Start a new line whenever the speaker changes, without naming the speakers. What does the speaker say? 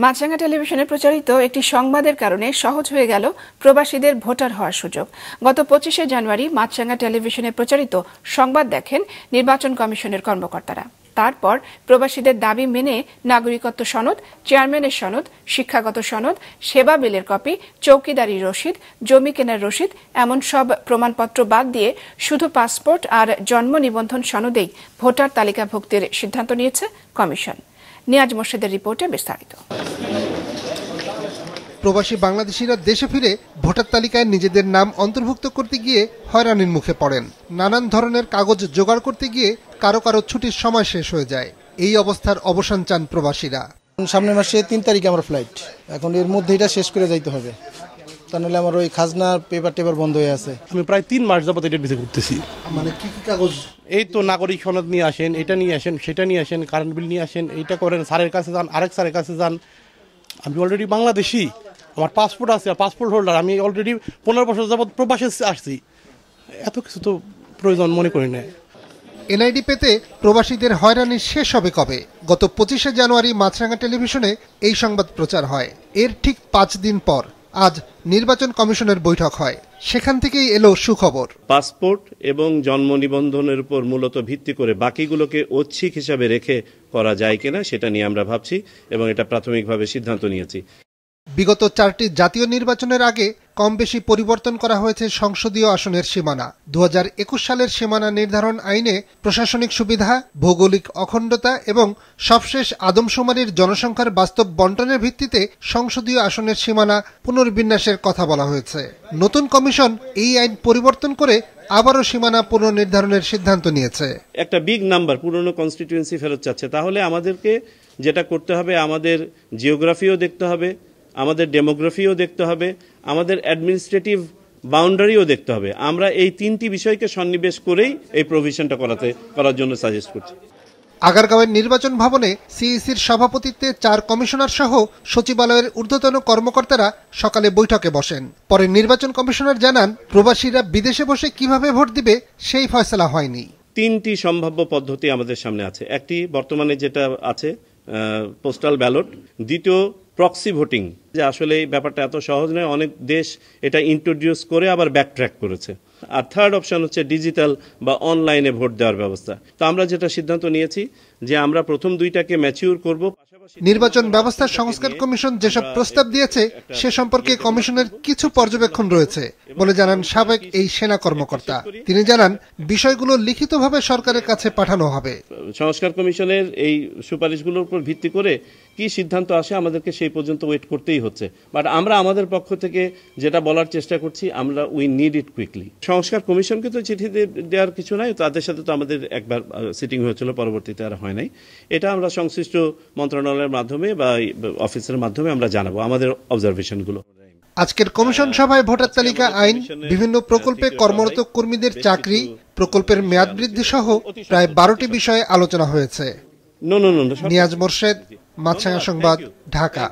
মাছরাঙা টেলিভিশনে প্রচারিত একটি সংবাদের কারণে সহজ হয়ে গেল প্রবাসীদের ভোটার হওয়ার সুযোগ। গত 25শে জানুয়ারি মাছরাঙা টেলিভিশনে প্রচারিত সংবাদ দেখেন নির্বাচন কমিশনের কর্মকর্তারা। তারপর প্রবাসীদের দাবি মেনে নাগরিকত্ব সনদ, চেয়ারম্যানের সনদ, শিক্ষাগত সনদ, সেবা বিলের কপি, চৌকিদারি রসিদ, জমি কেনার রসিদ এমন সব প্রমাণপত্র বাদ দিয়ে শুধু পাসপোর্ট আর জন্ম নিবন্ধন সনদেই ভোটার তালিকাভুক্তির সিদ্ধান্ত নিয়েছে কমিশন। নিয়াজ মোর্শেদের রিপোর্টে বিস্তারিত।
প্রবাসী বাংলাদেশিরা দেশে ফিরে ভোটার তালিকায় নিজেদের নাম অন্তর্ভুক্ত করতে গিয়ে হয়রানির মুখে পড়েন। নানান ধরনের কাগজ জোগাড় করতে গিয়ে কারো কারো ছুটির সময় শেষ হয়ে যায়। এই অবস্থার অবসান চান প্রবাসীরা।
সামনের মাসে 3 তারিখে আমার ফ্লাইট, এখন এর মধ্যে এটা শেষ করে যাইতে হবে, তা নাহলে আমার ওই খাজনার পেপার বন্ধ হয়ে আছে।
আমি প্রায় 3 মাস যাবত এটা ভিসা করতেছি।
মানে কি কি কাগজ?
এই তো নাগরিক সনদ নিয়ে আসেন, এটা নিয়ে আসেন, সেটা নিয়ে আসেন, কারেন্ট বিল নিয়ে আসেন, এইটা করেন, স্যারের কাছে যান, আরেক স্যারের কাছে যান। আমি অলরেডি বাংলাদেশি, আমার পাসপোর্ট আছে, পাসপোর্ট হোল্ডার, আমি অলরেডি 15 বছর যাবত প্রবাসে আসছি। এত কিছু তো প্রয়োজন মনে করি না।
এনআইডি পেতে প্রবাসীদের হয়রানি শেষ হবে কবে? গত 25শে জানুয়ারি মাছরাঙা টেলিভিশনে এই সংবাদ প্রচার হয়। এর ঠিক 5 দিন পর আজ নির্বাচন কমিশনের বৈঠক হয়। সেখান থেকেই এলো সুখবর।
পাসপোর্ট এবং জন্ম নিবন্ধনের উপর মূলত ভিত্তি করে বাকিগুলোকে ঐচ্ছিক হিসাবে রেখে করা যায় কিনা সেটা নিয়ে আমরা ভাবছি এবং এটা প্রাথমিকভাবে সিদ্ধান্ত নিয়েছি।
বিগত 4টি জাতীয় নির্বাচনের আগে কম বেশি পরিবর্তন করা হয়েছে সংসদীয় আসনের সীমানা। 2021 সালের সীমানা নির্ধারণ আইনে প্রশাসনিক সুবিধা, ভৌগোলিক অখণ্ডতা এবং সবশেষ আদমশুমারির জনসংখ্যার বাস্তব বন্টনের ভিত্তিতে সংসদীয় আসনের সীমানা পুনর্বিন্যাসের কথা বলা হয়েছে। নতুন কমিশন এই আইন পরিবর্তন করে আবারও সীমানা পুনর্নির্ধারণের সিদ্ধান্ত নিয়েছে।
একটা বিগ নাম্বার পুরনো কনস্টিটিউয়েন্সি ফেরত চাচ্ছে, তাহলে আমাদেরকে যেটা করতে হবে, আমাদের জিওগ্রাফিও দেখতে হবে, আমাদের ডেমোগ্রাফিও দেখতে হবে, আমাদের অ্যাডমিনিস্ট্রেটিভ বাউন্ডারিও দেখতে হবে। আমরা এই 3টি বিষয়কে সন্নিবেশ করেই এই প্রভিশনটা করার জন্য সাজেস্ট করছি।
আগারগাঁওয়ের নির্বাচন ভবনে সিইসির সভাপতিত্বে 4 কমিশনার সহ সচিবালয়ের ঊর্ধ্বতন কর্মকর্তারা সকালে বৈঠকে বসেন। পরে নির্বাচন কমিশনার জানান, প্রবাসীরা বিদেশে বসে কিভাবে ভোট দিবে সেই ফয়সালা হয়নি।
3টি সম্ভাব্য পদ্ধতি আমাদের সামনে আছে। একটি বর্তমানে যেটা আছে পোস্টাল ব্যালট, দ্বিতীয় প্রক্সি ভোটিং, যে আসলে এই ব্যাপারটা এত সহজ নয়, অনেক দেশ এটা ইন্ট্রোডিউস করে আবার ব্যাকট্র্যাক করেছে। আর থার্ড অপশন হচ্ছে ডিজিটাল বা অনলাইনে ভোট দেওয়ার ব্যবস্থা। তো আমরা যেটা সিদ্ধান্ত নিয়েছি যে আমরা প্রথম 2টাকে ম্যাচিউর করব।
নির্বাচন ব্যবস্থা সংস্কার কমিশন যেসব প্রস্তাব দিয়েছে সে সম্পর্কে কমিশনের কিছু পর্যবেক্ষণ রয়েছে বলে জানান সাবেক এই সেনা কর্মকর্তা। তিনি জানান, বিষয়গুলো লিখিতভাবে সরকারের কাছে পাঠানো হবে।
সংস্কার কমিশনের এই সুপারিশগুলোর উপর ভিত্তি করে কি সিদ্ধান্ত আসে আমাদেরকে সেই পর্যন্ত ওয়েট করতেই হচ্ছে। বাট আমরা আমাদের পক্ষ থেকে যেটা বলার চেষ্টা করছি, আমরা উই নিড ইট কুইকলি। সংস্কার কমিশনকে তো চিঠি দেওয়ার কিছু নাই, তাদের সাথে তো আমাদের একবার সিটিং হয়েছিল, পরবর্তীতে আর হয় নাই। এটা আমরা সংশ্লিষ্ট মন্ত্রণালয়ের মাধ্যমে বা অফিসের মাধ্যমে আমরা জানাবো আমাদের অবজারভেশনগুলো।
আজকের কমিশন সভায় ভোটার তালিকা আইন, বিভিন্ন প্রকল্পে কর্মরত কর্মীদের চাকরি, প্রকল্পের মেয়াদ বৃদ্ধি সহ প্রায় 12টি বিষয়ে আলোচনা হয়েছে। নিয়াজ মোর্শেদ, মাছরাঙা সংবাদ, ঢাকা।